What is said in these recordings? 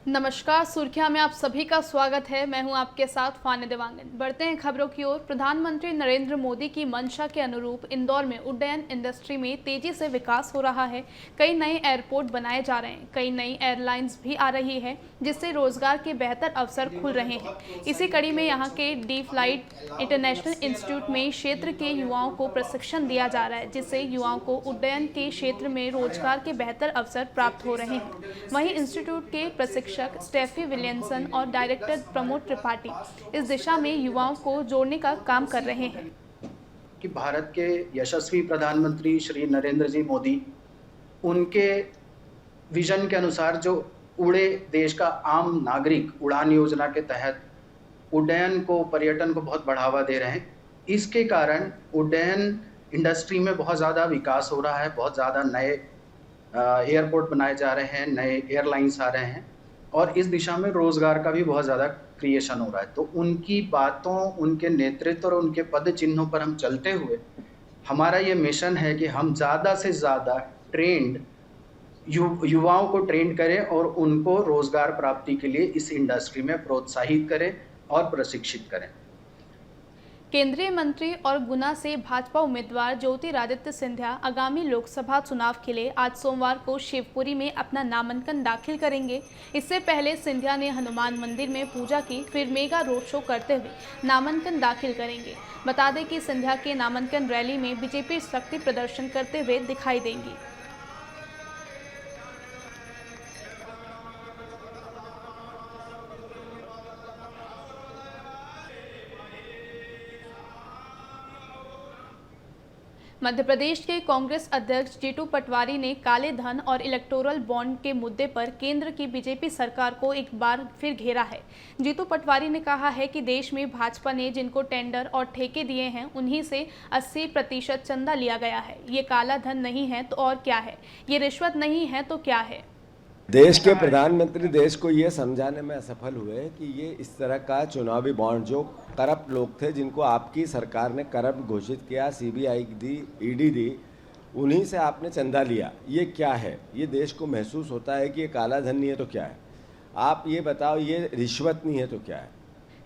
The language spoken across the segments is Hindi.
नमस्कार, सुर्खियां में आप सभी का स्वागत है। मैं हूं आपके साथ फाने देवांगन। बढ़ते हैं खबरों की ओर। प्रधानमंत्री नरेंद्र मोदी की मंशा के अनुरूप इंदौर में उड्डयन इंडस्ट्री में तेजी से विकास हो रहा है। कई नए एयरपोर्ट बनाए जा रहे हैं, कई नई एयरलाइंस भी आ रही है, जिससे रोजगार के बेहतर अवसर खुल रहे हैं। इसी कड़ी में यहां के डी फ्लाइट इंटरनेशनल इंस्टीट्यूट में क्षेत्र के युवाओं को प्रशिक्षण दिया जा रहा है, जिससे युवाओं को उड्डयन के क्षेत्र में रोजगार के बेहतर अवसर प्राप्त हो रहे हैं। वहीं इंस्टीट्यूट के प्रशिक्षक स्टेफी विलियमसन और डायरेक्टर प्रमोद त्रिपाठी इस दिशा में युवाओं को जोड़ने का काम कर रहे हैं कि भारत के यशस्वी प्रधानमंत्री श्री नरेंद्र जी मोदी उनके विजन के अनुसार जो उड़े देश का आम नागरिक उड़ान योजना के तहत उड्डयन को, पर्यटन को बहुत बढ़ावा दे रहे हैं। इसके कारण उड्डयन इंडस्ट्री में बहुत ज़्यादा विकास हो रहा है, बहुत ज़्यादा नए एयरपोर्ट बनाए जा रहे हैं, नए एयरलाइंस आ रहे हैं और इस दिशा में रोज़गार का भी बहुत ज़्यादा क्रिएशन हो रहा है। तो उनकी बातों, उनके नेतृत्व और उनके पद चिन्हों पर हम चलते हुए हमारा ये मिशन है कि हम ज़्यादा से ज़्यादा ट्रेंड युवाओं को ट्रेंड करें और उनको रोज़गार प्राप्ति के लिए इस इंडस्ट्री में प्रोत्साहित करें और प्रशिक्षित करें। केंद्रीय मंत्री और गुना से भाजपा उम्मीदवार ज्योतिरादित्य सिंधिया आगामी लोकसभा चुनाव के लिए आज सोमवार को शिवपुरी में अपना नामांकन दाखिल करेंगे। इससे पहले सिंधिया ने हनुमान मंदिर में पूजा की, फिर मेगा रोड शो करते हुए नामांकन दाखिल करेंगे। बता दें कि सिंधिया के नामांकन रैली में बीजेपी शक्ति प्रदर्शन करते हुए दिखाई देंगी। मध्य प्रदेश के कांग्रेस अध्यक्ष जीतू पटवारी ने काले धन और इलेक्टोरल बॉन्ड के मुद्दे पर केंद्र की बीजेपी सरकार को एक बार फिर घेरा है। जीतू पटवारी ने कहा है कि देश में भाजपा ने जिनको टेंडर और ठेके दिए हैं उन्हीं से 80% चंदा लिया गया है। ये काला धन नहीं है तो और क्या है? ये रिश्वत नहीं है तो क्या है? देश के प्रधानमंत्री देश को ये समझाने में असफल हुए कि ये इस तरह का चुनावी बॉन्ड जो करप्ट लोग थे, जिनको आपकी सरकार ने करप्ट घोषित किया, सीबीआई दी, ईडी दी, उन्हीं से आपने चंदा लिया। ये क्या है? ये देश को महसूस होता है कि ये काला धन नहीं है तो क्या है? आप ये बताओ, ये रिश्वत नहीं है तो क्या है?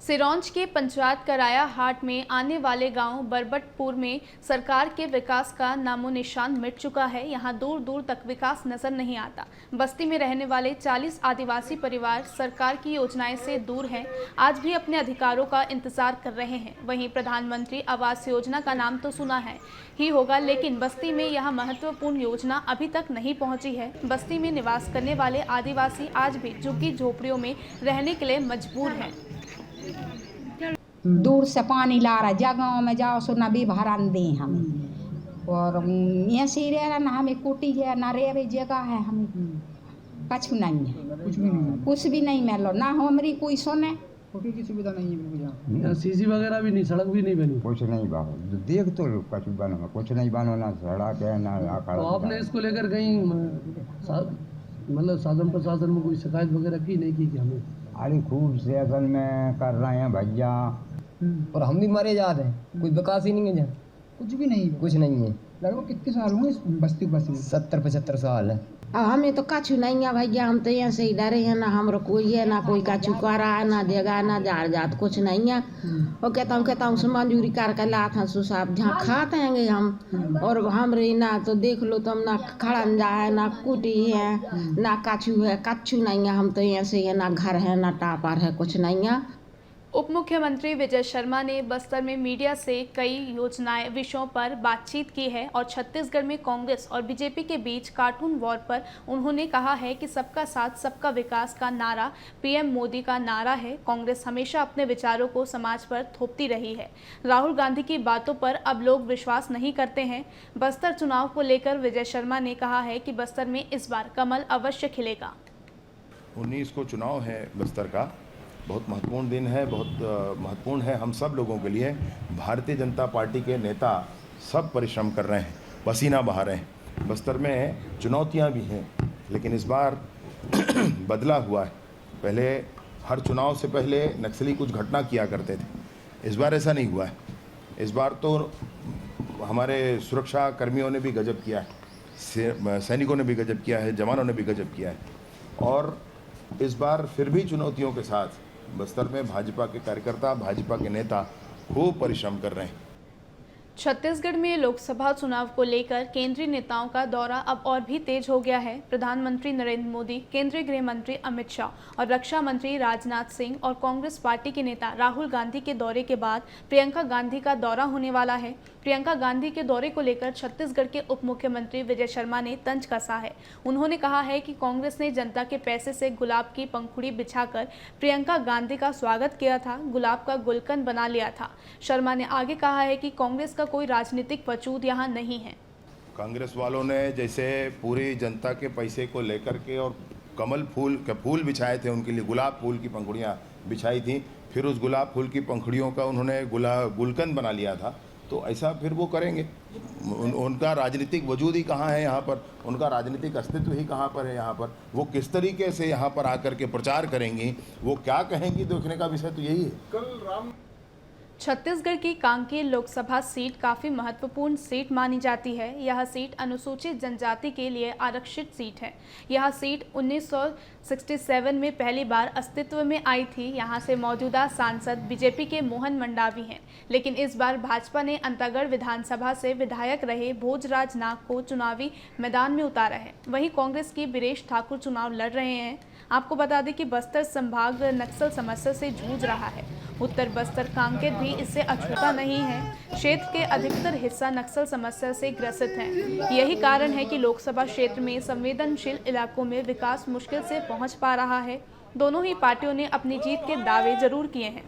सिरोंज के पंचायत कराया हाट में आने वाले गांव बरबटपुर में सरकार के विकास का नामो निशान मिट चुका है। यहां दूर दूर तक विकास नजर नहीं आता। बस्ती में रहने वाले 40 आदिवासी परिवार सरकार की योजनाएं से दूर हैं, आज भी अपने अधिकारों का इंतजार कर रहे हैं। वहीं प्रधानमंत्री आवास योजना का नाम तो सुना है ही होगा, लेकिन बस्ती में यह महत्वपूर्ण योजना अभी तक नहीं पहुंची है। बस्ती में निवास करने वाले आदिवासी आज भी झुग्गी झोपड़ियों में रहने के लिए मजबूर हैं। दूर से पानी ला रहा, जगह में जाओ सो ना भी भरा दें हमें, और यहाँ से रह ना हमें कोटी है ना रे जगह है, हमें कुछ नहीं है, कुछ भी नहीं मिलो ना हमारी कोई सुने। कोटी की सुविधा नहीं है बिल्कुल, यहाँ सीसी वगैरह भी नहीं, सड़क भी नहीं बनी, कुछ नहीं बाबू देख तो कुछ बनो, कुछ नहीं बनो, ना सड़क है ना आकार। तो आपने इसको लेकर कहीं मतलब शासन प्रशासन में कोई शिकायत वगैरह की नहीं की कि हमें? अरे खूब सेशन में कर रहे हैं भैया, और हम भी मरे जा रहे हैं, कोई विकास ही नहीं है, जहाँ कुछ भी नहीं, कुछ नहीं है। लगभग कितने साल हुए इस बस्ती में? 70-75 साल है। अब हमें तो कछु नहीं है भैया, हम तो यहाँ से ही डरे हैं, ना हमारा कोई है, ना कोई कछु कर रहा है, ना जगह ना जार जात कुछ नहीं है। और कहता हूँ मंजूरी करके लात हैं सुसाब, जहाँ खाते हैं हम, और हमरे ना तो देख लो तुम, ना खड़ंजा है, ना कुटी है, ना कछु है, कछु नहीं है। हम तो यहाँ से है, ना घर है, ना टापर है, कुछ नहीं है। उप मुख्यमंत्री विजय शर्मा ने बस्तर में मीडिया से कई योजनाएं विषयों पर बातचीत की है और छत्तीसगढ़ में कांग्रेस और बीजेपी के बीच कार्टून वॉर पर उन्होंने कहा है कि सबका साथ सबका विकास का नारा पीएम मोदी का नारा है। कांग्रेस हमेशा अपने विचारों को समाज पर थोपती रही है। राहुल गांधी की बातों पर अब लोग विश्वास नहीं करते हैं। बस्तर चुनाव को लेकर विजय शर्मा ने कहा है कि बस्तर में इस बार कमल अवश्य खिलेगा। 19 को चुनाव है बस्तर का, बहुत महत्वपूर्ण दिन है, बहुत महत्वपूर्ण है हम सब लोगों के लिए। भारतीय जनता पार्टी के नेता सब परिश्रम कर रहे हैं, पसीना बहा रहे हैं। बस्तर में चुनौतियां भी हैं, लेकिन इस बार बदला हुआ है। पहले हर चुनाव से पहले नक्सली कुछ घटना किया करते थे, इस बार ऐसा नहीं हुआ है। इस बार तो हमारे सुरक्षा कर्मियों ने भी गजब किया है, सैनिकों ने भी गजब किया है, जवानों ने भी गजब किया है। और इस बार फिर भी चुनौतियों के साथ बस्तर में भाजपा के कार्यकर्ता, भाजपा के नेता खूब परिश्रम कर रहे हैं। छत्तीसगढ़ में लोकसभा चुनाव को लेकर केंद्रीय नेताओं का दौरा अब और भी तेज हो गया है। प्रधानमंत्री नरेंद्र मोदी, केंद्रीय गृह मंत्री अमित शाह और रक्षा मंत्री राजनाथ सिंह और कांग्रेस पार्टी के नेता राहुल गांधी के दौरे के बाद प्रियंका गांधी का दौरा होने वाला है। प्रियंका गांधी के दौरे को लेकर छत्तीसगढ़ के उप मुख्यमंत्री विजय शर्मा ने तंज कसा है। उन्होंने कहा है कि कांग्रेस ने जनता के पैसे से गुलाब की पंखुड़ी बिछाकर प्रियंका गांधी का स्वागत किया था, गुलाब का गुलकंद बना लिया था। शर्मा ने आगे कहा है कि कांग्रेस का कोई राजनीतिक वजूद यहाँ नहीं है। कांग्रेस वालों ने जैसे पूरी जनता के पैसे को लेकर के और कमल फूल के फूल बिछाए थे, उनके लिए गुलाब फूल की पंखुड़ियाँ बिछाई थी, फिर उस गुलाब फूल की पंखुड़ियों का उन्होंने गुलकंद बना लिया था, तो ऐसा फिर वो करेंगे। उनका राजनीतिक वजूद ही कहाँ है यहाँ पर, उनका राजनीतिक अस्तित्व ही कहाँ पर है यहाँ पर, वो किस तरीके से यहाँ पर आकर के प्रचार करेंगी, वो क्या कहेंगी, देखने का विषय तो यही है। छत्तीसगढ़ की कांकेर लोकसभा सीट काफ़ी महत्वपूर्ण सीट मानी जाती है। यह सीट अनुसूचित जनजाति के लिए आरक्षित सीट है। यह सीट 1967 में पहली बार अस्तित्व में आई थी। यहां से मौजूदा सांसद बीजेपी के मोहन मंडावी हैं, लेकिन इस बार भाजपा ने अंतागढ़ विधानसभा से विधायक रहे भोजराज नाग को चुनावी मैदान में उतारा है। वहीं कांग्रेस की बीरेश ठाकुर चुनाव लड़ रहे हैं। आपको बता दें कि बस्तर संभाग नक्सल समस्या से जूझ रहा है। उत्तर बस्तर कांकेर भी इससे अछूता नहीं है। क्षेत्र के अधिकतर हिस्सा नक्सल समस्या से ग्रसित हैं। यही कारण है कि लोकसभा क्षेत्र में संवेदनशील इलाकों में विकास मुश्किल से पहुंच पा रहा है। दोनों ही पार्टियों ने अपनी जीत के दावे जरूर किए हैं,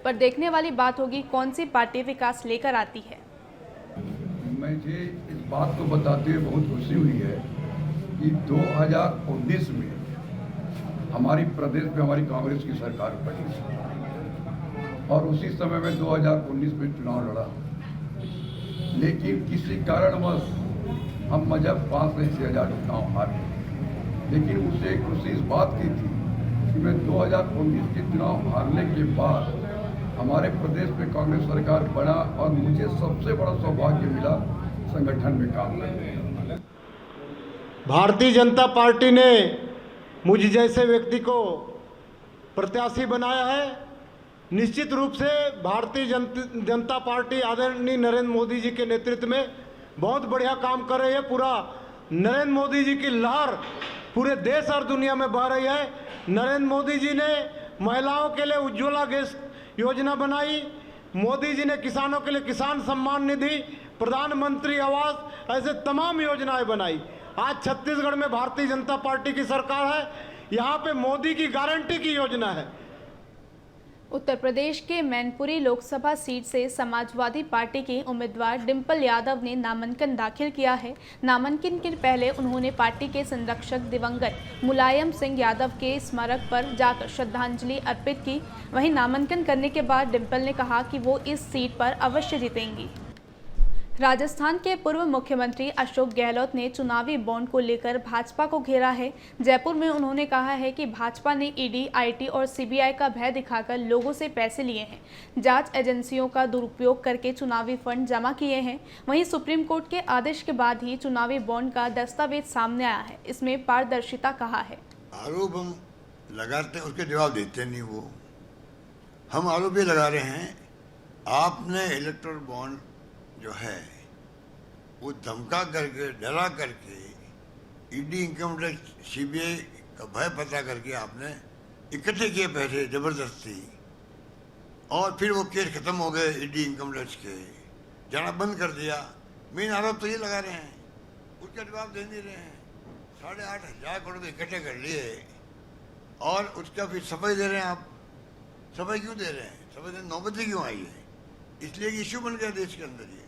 पर देखने वाली बात होगी कौन सी पार्टी विकास लेकर आती है। मुझे इस बात को बताते हुए बहुत खुशी हुई है कि 2019 में हमारी प्रदेश में हमारी कांग्रेस की सरकार बनी और उसी समय में 2019 में चुनाव लड़ा, लेकिन किसी कारणवश हम मजहब 5 से 6,000 चुनाव हार गए। लेकिन उसे खुशी इस बात की थी कि मैं 2019 के चुनाव हारने के बाद हमारे प्रदेश में कांग्रेस सरकार बना और मुझे सबसे बड़ा सौभाग्य मिला संगठन में काम करने। भारतीय जनता पार्टी ने मुझ जैसे व्यक्ति को प्रत्याशी बनाया है। निश्चित रूप से भारतीय जनता पार्टी आदरणीय नरेंद्र मोदी जी के नेतृत्व में बहुत बढ़िया काम कर रही है। पूरा नरेंद्र मोदी जी की लहर पूरे देश और दुनिया में बह रही है। नरेंद्र मोदी जी ने महिलाओं के लिए उज्ज्वला गैस योजना बनाई, मोदी जी ने किसानों के लिए किसान सम्मान निधि, प्रधानमंत्री आवास, ऐसे तमाम योजनाएं बनाई। आज छत्तीसगढ़ में भारतीय जनता पार्टी की सरकार है, यहाँ पे मोदी की गारंटी की योजना है। उत्तर प्रदेश के मैनपुरी लोकसभा सीट से समाजवादी पार्टी के उम्मीदवार डिंपल यादव ने नामांकन दाखिल किया है। नामांकन के पहले उन्होंने पार्टी के संरक्षक दिवंगत मुलायम सिंह यादव के स्मारक पर जाकर श्रद्धांजलि अर्पित की। वहीं नामांकन करने के बाद डिंपल ने कहा कि वो इस सीट पर अवश्य जीतेंगी। राजस्थान के पूर्व मुख्यमंत्री अशोक गहलोत ने चुनावी बॉन्ड को लेकर भाजपा को घेरा है। जयपुर में उन्होंने कहा है कि भाजपा ने ईडी, आईटी और सीबीआई का भय दिखाकर लोगों से पैसे लिए हैं, जांच एजेंसियों का दुरुपयोग करके चुनावी फंड जमा किए हैं। वहीं सुप्रीम कोर्ट के आदेश के बाद ही चुनावी बॉन्ड का दस्तावेज सामने आया है। इसमें पारदर्शिता कहा है। आरोप हम लगाते हैं, उसके जवाब देते नहीं वो। हम आरोप ये लगा रहे हैं, आपने इलेक्टोरल बॉन्ड जो है वो धमका करके, डरा करके, ईडी, इनकम टैक्स, सीबीआई का भय पता करके आपने इकट्ठे किए पैसे जबरदस्ती, और फिर वो केस खत्म हो गए ईडी, इनकम टैक्स के, जाना बंद कर दिया। मेन आरोप तो ये लगा रहे हैं, उसका जवाब दे नहीं रहे हैं। 8,500 करोड़ इकट्ठे कर लिए और उसका फिर सफाई दे रहे हैं। आप सफाई क्यों दे रहे हैं? सफाई देने नौबती क्यों आई है? इसलिए इश्यू बन गया देश के अंदर। ये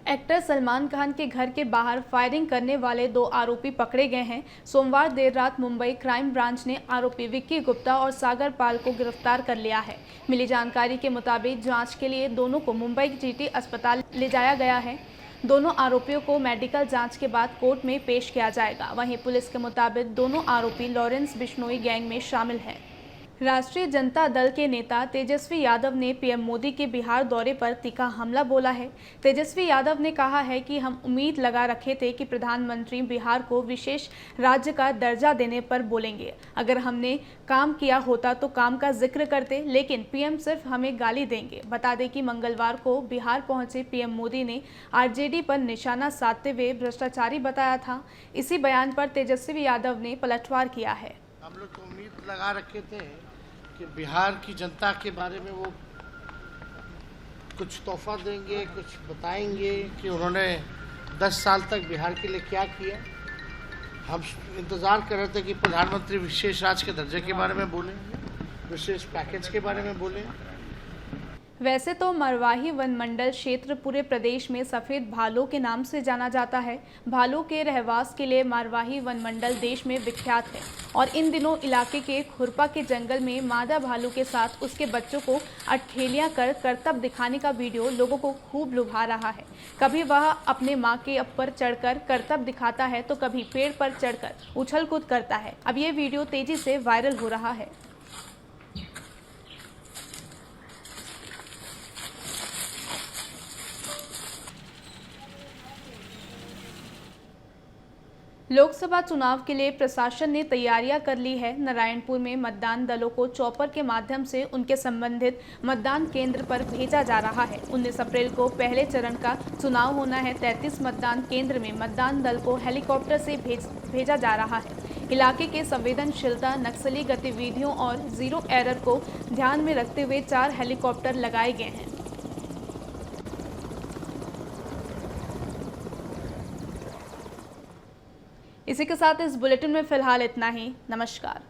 एक्टर सलमान खान के घर के बाहर फायरिंग करने वाले 2 आरोपी पकड़े गए हैं। सोमवार देर रात मुंबई क्राइम ब्रांच ने आरोपी विक्की गुप्ता और सागर पाल को गिरफ्तार कर लिया है। मिली जानकारी के मुताबिक जांच के लिए दोनों को मुंबई जीटी अस्पताल ले जाया गया है। दोनों आरोपियों को मेडिकल जांच के बाद कोर्ट में पेश किया जाएगा। वहीं पुलिस के मुताबिक दोनों आरोपी लॉरेंस बिश्नोई गैंग में शामिल हैं। राष्ट्रीय जनता दल के नेता तेजस्वी यादव ने पीएम मोदी के बिहार दौरे पर तीखा हमला बोला है। तेजस्वी यादव ने कहा है कि हम उम्मीद लगा रखे थे कि प्रधानमंत्री बिहार को विशेष राज्य का दर्जा देने पर बोलेंगे। अगर हमने काम किया होता तो काम का जिक्र करते, लेकिन पीएम सिर्फ हमें गाली देंगे। बता दें कि मंगलवार को बिहार पहुंचे पीएम मोदी ने आरजेडी पर निशाना साधते हुए भ्रष्टाचारी बताया था। इसी बयान पर तेजस्वी यादव ने पलटवार किया है। हम लोग तो उम्मीद लगा रखे थे कि बिहार की जनता के बारे में वो कुछ तोहफा देंगे, कुछ बताएंगे कि उन्होंने 10 साल तक बिहार के लिए क्या किया। हम इंतज़ार कर रहे थे कि प्रधानमंत्री विशेष राज्य के दर्जे के बारे में बोलें, विशेष पैकेज के बारे में बोलें। वैसे तो मरवाही वन मंडल क्षेत्र पूरे प्रदेश में सफ़ेद भालू के नाम से जाना जाता है। भालू के रहवास के लिए मरवाही वन मंडल देश में विख्यात है और इन दिनों इलाके के खुरपा के जंगल में मादा भालू के साथ उसके बच्चों को अठेलियां कर करतब दिखाने का वीडियो लोगों को खूब लुभा रहा है। कभी वह अपने मां के ऊपर चढ़कर करतब दिखाता है तो कभी पेड़ पर चढ़कर उछल कूद करता है। अब ये वीडियो तेजी से वायरल हो रहा है। लोकसभा चुनाव के लिए प्रशासन ने तैयारियां कर ली है। नारायणपुर में मतदान दलों को चॉपर के माध्यम से उनके संबंधित मतदान केंद्र पर भेजा जा रहा है। 19 अप्रैल को पहले चरण का चुनाव होना है। 33 मतदान केंद्र में मतदान दल को हेलीकॉप्टर से भेजा जा रहा है। इलाके के संवेदनशीलता, नक्सली गतिविधियों और जीरो एरर को ध्यान में रखते हुए 4 हेलीकॉप्टर लगाए गए हैं। इसी के साथ इस बुलेटिन में फिलहाल इतना ही। नमस्कार।